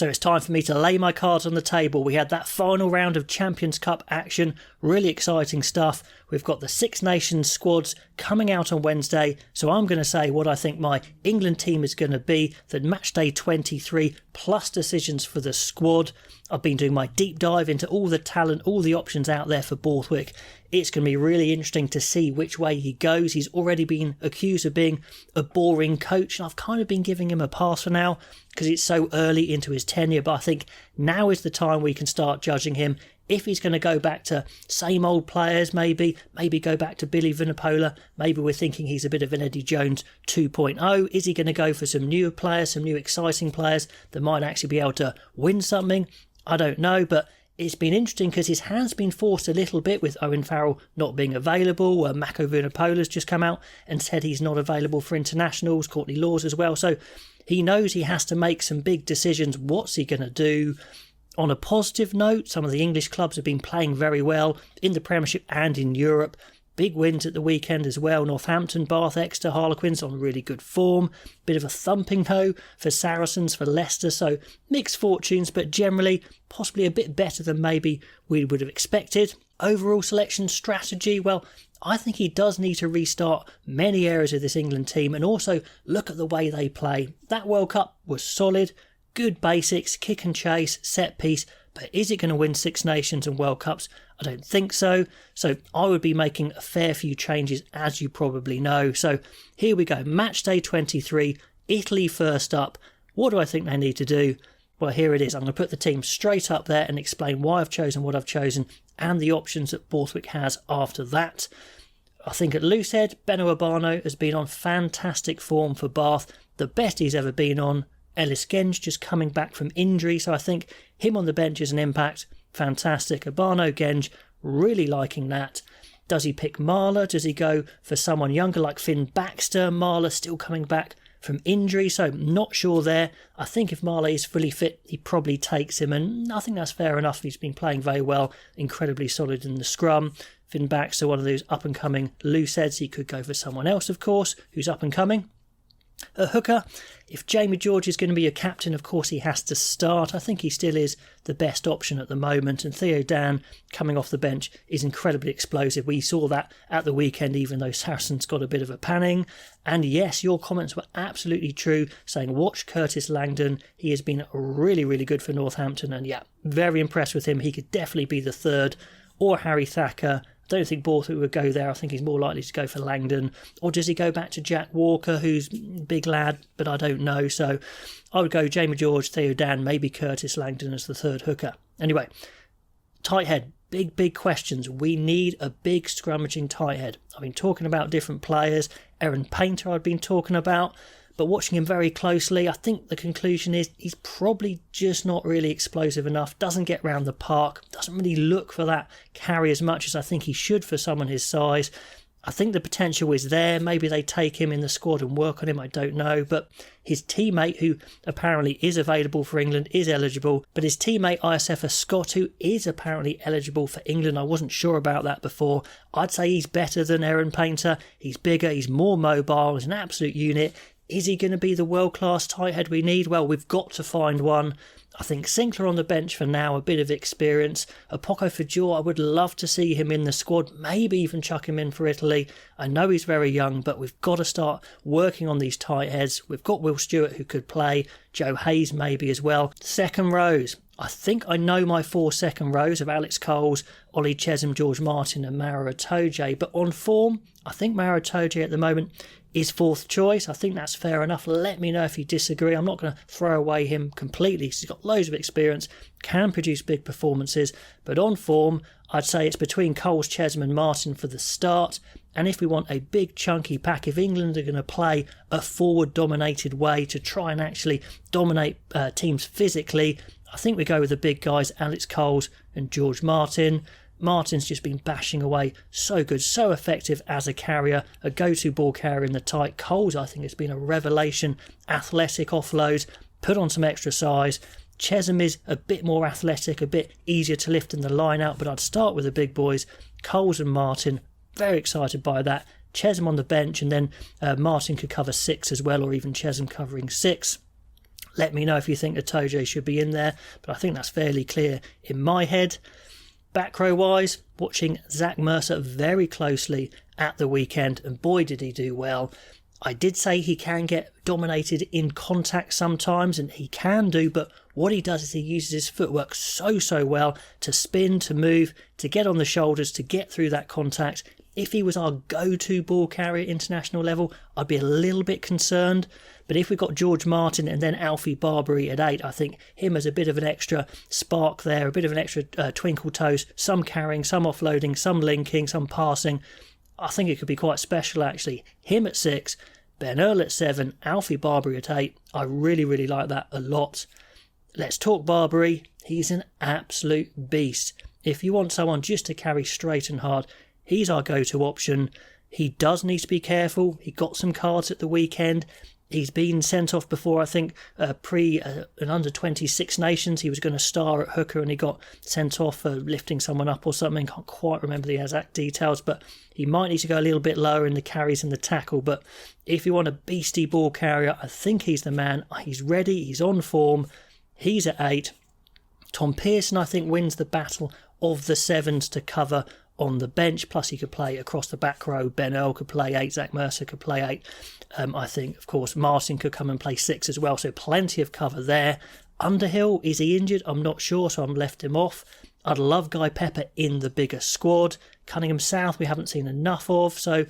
So it's time for me to lay my cards on the table. We had that final round of Champions Cup action, really exciting stuff. We've got the Six Nations squads coming out on Wednesday, so I'm going to say what I think my England team is going to be, the match day 23 plus decisions for the squad. I've been doing my deep dive into all the talent, all the options out there for Borthwick. It's going to be really interesting to see which way he goes. He's already been accused of being a boring coach, and I've kind of been giving him a pass for now because it's so early into his tenure, but I think now is the time we can start judging him. If he's going to go back to same old players, maybe go back to Billy Vunipola, maybe we're thinking he's a bit of an Eddie Jones 2.0. Is he going to go for some newer players, some new exciting players that might actually be able to win something? I don't know, but it's been interesting because his hand's been forced a little bit with Owen Farrell not being available. Mako Vunipola's just come out and said he's not available for internationals, Courtney Laws as well. So he knows he has to make some big decisions. What's he going to do? On a positive note, some of the English clubs have been playing very well in the Premiership and in Europe. Big wins at the weekend as well. Northampton, Bath, Exeter, Harlequins on really good form. Bit of a thumping though for Saracens, for Leicester. So mixed fortunes, but generally possibly a bit better than maybe we would have expected. Overall selection strategy, well, I think he does need to restart many areas of this England team and also look at the way they play. That World Cup was solid. Good basics, kick and chase, set piece, but is it going to win Six Nations and World Cups? I don't think so. So I would be making a fair few changes, as you probably know. So here we go. Match day 23, Italy first up. What do I think they need to do? Well, here it is. I'm going to put the team straight up there and explain why I've chosen what I've chosen and the options that Borthwick has after that. I think at loosehead, Beno Urbano has been on fantastic form for Bath, the best he's ever been on. Ellis Genge just coming back from injury, so I think him on the bench is an impact. Fantastic. Urbano, Genge, really liking that. Does he pick Marler? Does he go for someone younger like Finn Baxter? Marler still coming back from injury, so not sure there. I think if Marler is fully fit, he probably takes him, and I think that's fair enough. He's been playing very well, incredibly solid in the scrum. Finn Baxter, one of those up-and-coming loose heads. He could go for someone else, of course, who's up-and-coming. A hooker, if Jamie George is going to be a captain, of course he has to start. I think he still is the best option at the moment, and Theo Dan coming off the bench is incredibly explosive. We saw that at the weekend, even though Saracens got a bit of a panning. And yes, your comments were absolutely true, saying watch Curtis Langdon. He has been really, really good for Northampton, and yeah, very impressed with him. He could definitely be the third, or Harry Thacker. I don't think Borthwick would go there. I think he's more likely to go for Langdon. Or does he go back to Jack Walker, who's a big lad, but I don't know. So I would go Jamie George, Theo Dan, maybe Curtis Langdon as the third hooker. Anyway, tight head. Big questions. We need a big scrummaging tight head. I've been talking about different players. Aaron Painter I've been talking about. But watching him very closely, I think the conclusion is he's probably just not really explosive enough, doesn't get round the park, doesn't really look for that carry as much as I think he should for someone his size. I think the potential is there. Maybe they take him in the squad and work on him, I don't know. But his teammate, who apparently is available for England, is eligible. But his teammate, ISFer Scott, who is apparently eligible for England, I wasn't sure about that before. I'd say he's better than Aaron Painter. He's bigger, he's more mobile, he's an absolute unit. Is he going to be the world-class tight head we need? Well, we've got to find one. I think Sinclair on the bench for now, a bit of experience. Apoko Fajor, I would love to see him in the squad, maybe even chuck him in for Italy. I know he's very young, but we've got to start working on these tight heads. We've got Will Stewart who could play, Joe Hayes maybe as well. Second rows. I think I know my 4 second rows of Alex Coles, Ollie Chesham, George Martin and Maro Itoje, but on form, I think Maro Itoje at the moment is 4th choice. I think that's fair enough. Let me know if you disagree. I'm not going to throw away him completely. He's got loads of experience, can produce big performances, but on form, I'd say it's between Coles, Chesham and Martin for the start. And if we want a big chunky pack, if England are going to play a forward-dominated way to try and actually dominate teams physically, I think we go with the big guys, Alex Coles and George Martin. Martin's just been bashing away, so good, so effective as a carrier, a go-to ball carrier in the tight. Coles, I think, has been a revelation, athletic offload, put on some extra size. Chesham is a bit more athletic, a bit easier to lift in the line out, but I'd start with the big boys, Coles and Martin. Very excited by that. Chesham on the bench, and then Martin could cover 6 as well, or even Chesham covering 6. Let me know if you think Itoje should be in there, but I think that's fairly clear in my head. Back row wise, watching Zach Mercer very closely at the weekend, and boy did he do well. I did say he can get dominated in contact sometimes, and he can do, but what he does is he uses his footwork so well to spin, to move, to get on the shoulders, to get through that contact. If he was our go-to ball carrier at international level, I'd be a little bit concerned. But if we've got George Martin and then Alfie Barbary at 8, I think him as a bit of an extra spark there, a bit of an extra twinkle toes, some carrying, some offloading, some linking, some passing. I think it could be quite special actually. Him at 6, Ben Earl at 7, Alfie Barbary at 8. I really like that a lot. Let's talk Barbary. He's an absolute beast. If you want someone just to carry straight and hard, he's our go-to option. He does need to be careful. He got some cards at the weekend. He's been sent off before, I think, an under-20 Six Nations. He was going to star at hooker and he got sent off for lifting someone up or something. Can't quite remember the exact details, but he might need to go a little bit lower in the carries and the tackle. But if you want a beastie ball carrier, I think he's the man. He's ready. He's on form. He's at 8. Tom Pearson, I think, wins the battle of the 7s to cover on the bench, plus he could play across the back row. Ben Earl could play 8, Zach Mercer could play 8. I think, of course, Martin could come and play 6 as well, so plenty of cover there. Underhill, is he injured? I'm not sure, so I'm left him off. I'd love Guy Pepper in the bigger squad. Cunningham South we haven't seen enough of, so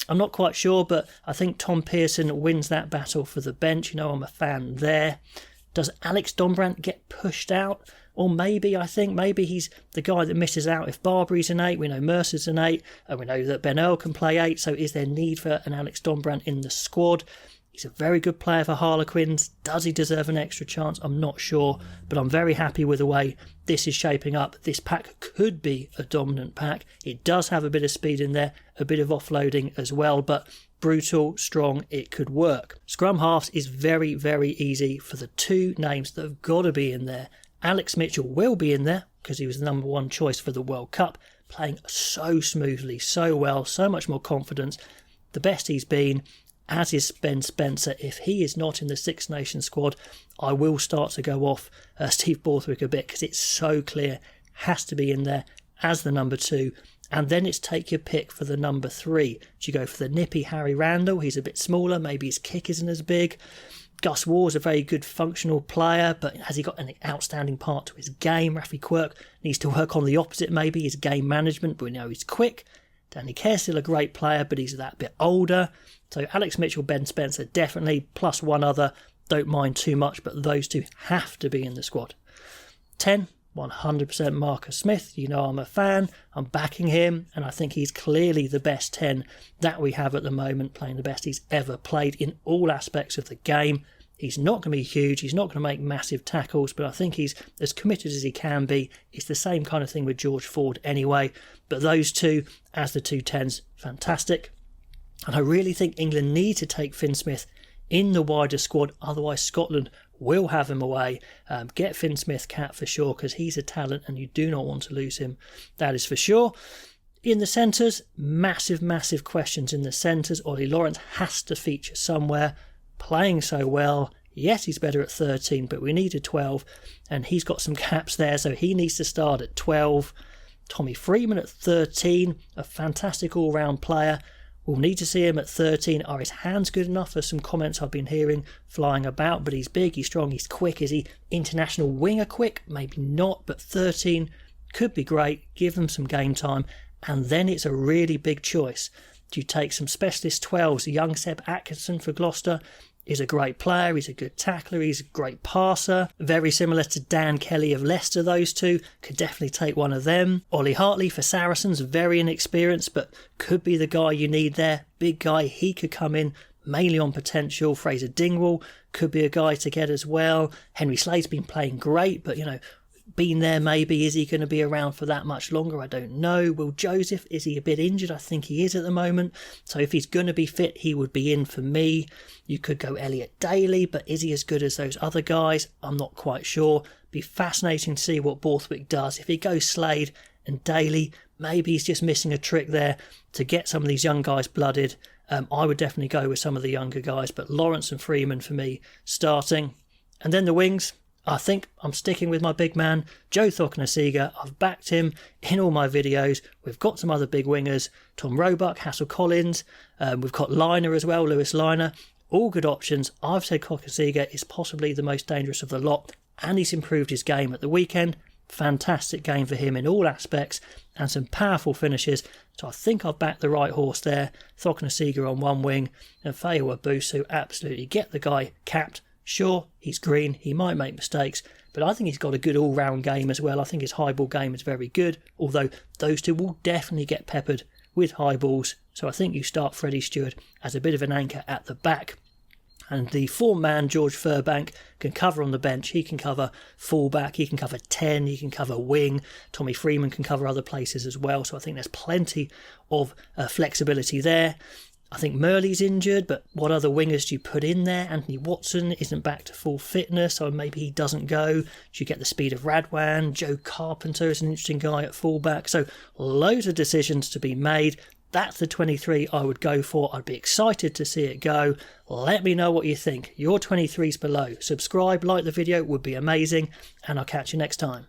I'm not quite sure, but I think Tom Pearson wins that battle for the bench. You know, I'm a fan there. Does Alex Dombrandt get pushed out? Or maybe he's the guy that misses out. If Barbary's an 8, we know Mercer's an 8, and we know that Ben Earl can play 8, so is there need for an Alex Dombrandt in the squad? He's a very good player for Harlequins. Does he deserve an extra chance? I'm not sure, but I'm very happy with the way this is shaping up. This pack could be a dominant pack. It does have a bit of speed in there, a bit of offloading as well, but brutal, strong, it could work. Scrum halves is very easy for the 2 names that have got to be in there. Alex Mitchell will be in there because he was the number 1 choice for the World Cup, playing so smoothly, so well, so much more confidence. The best he's been, as is Ben Spencer. If he is not in the Six Nations squad, I will start to go off Steve Borthwick a bit because it's so clear, has to be in there as the number 2. And then it's take your pick for the number 3. Do you go for the nippy Harry Randall? He's a bit smaller, maybe his kick isn't as big. Gus Waugh's a very good functional player, but has he got an outstanding part to his game? Rafi Quirk needs to work on the opposite, maybe his game management, but we know he's quick. Danny Kerr's still a great player, but he's that bit older. So Alex Mitchell, Ben Spencer, definitely, plus one other. Don't mind too much, but those 2 have to be in the squad. 10, 100% Marcus Smith. You know I'm a fan. I'm backing him, and I think he's clearly the best 10 that we have at the moment, playing the best he's ever played in all aspects of the game. He's not going to be huge. He's not going to make massive tackles, but I think he's as committed as he can be. It's the same kind of thing with George Ford anyway. But those 2 as the 2 10s, fantastic. And I really think England need to take Finn Smith in the wider squad. Otherwise, Scotland will have him away. Get Finn Smith cap for sure because he's a talent and you do not want to lose him. That is for sure. In the centres, massive questions in the centres. Ollie Lawrence has to feature somewhere. Playing so well. Yes, he's better at 13, but we need a 12, and he's got some gaps there, so he needs to start at 12. Tommy Freeman at 13, a fantastic all-round player. We'll need to see him at 13. Are his hands good enough? There's some comments I've been hearing flying about, but he's big, he's strong, he's quick. Is he international winger quick? Maybe not, but 13 could be great. Give them some game time, and then it's a really big choice. Do you take some specialist 12s? Young Seb Atkinson for Gloucester is a great player. He's a good tackler. He's a great passer. Very similar to Dan Kelly of Leicester, those 2. Could definitely take one of them. Ollie Hartley for Saracens, very inexperienced, but could be the guy you need there. Big guy. He could come in mainly on potential. Fraser Dingwall could be a guy to get as well. Henry Slade's been playing great, but, been there maybe. Is he going to be around for that much longer? I don't know. Will Joseph, is he a bit injured? I think he is at the moment. So if he's going to be fit, he would be in for me. You could go Elliot Daly, but is he as good as those other guys? I'm not quite sure. Be fascinating to see what Borthwick does. If he goes Slade and Daly, maybe he's just missing a trick there to get some of these young guys blooded. I would definitely go with some of the younger guys, but Lawrence and Freeman for me starting. And then the wings, I think I'm sticking with my big man, Joe Courtsey. I've backed him in all my videos. We've got some other big wingers, Tom Roebuck, Hassel Collins. We've got Liner as well, Lewis Liner. All good options. I've said Courtsey is possibly the most dangerous of the lot, and he's improved his game at the weekend. Fantastic game for him in all aspects and some powerful finishes. So I think I've backed the right horse there. Courtsey on one wing and Feo Abusu, absolutely get the guy capped. Sure, he's green, he might make mistakes, but I think he's got a good all-round game as well. I think his high ball game is very good, although those two will definitely get peppered with high balls. So I think you start Freddie Stewart as a bit of an anchor at the back. And the form-man, George Furbank, can cover on the bench. He can cover fullback, he can cover 10, he can cover wing. Tommy Freeman can cover other places as well. So I think there's plenty of flexibility there. I think Murley's injured, but what other wingers do you put in there? Anthony Watson isn't back to full fitness, so maybe he doesn't go. Do you get the speed of Radwan? Joe Carpenter is an interesting guy at fullback. So loads of decisions to be made. That's the 23 I would go for. I'd be excited to see it go. Let me know what you think. Your 23's below. Subscribe, like the video, would be amazing, and I'll catch you next time.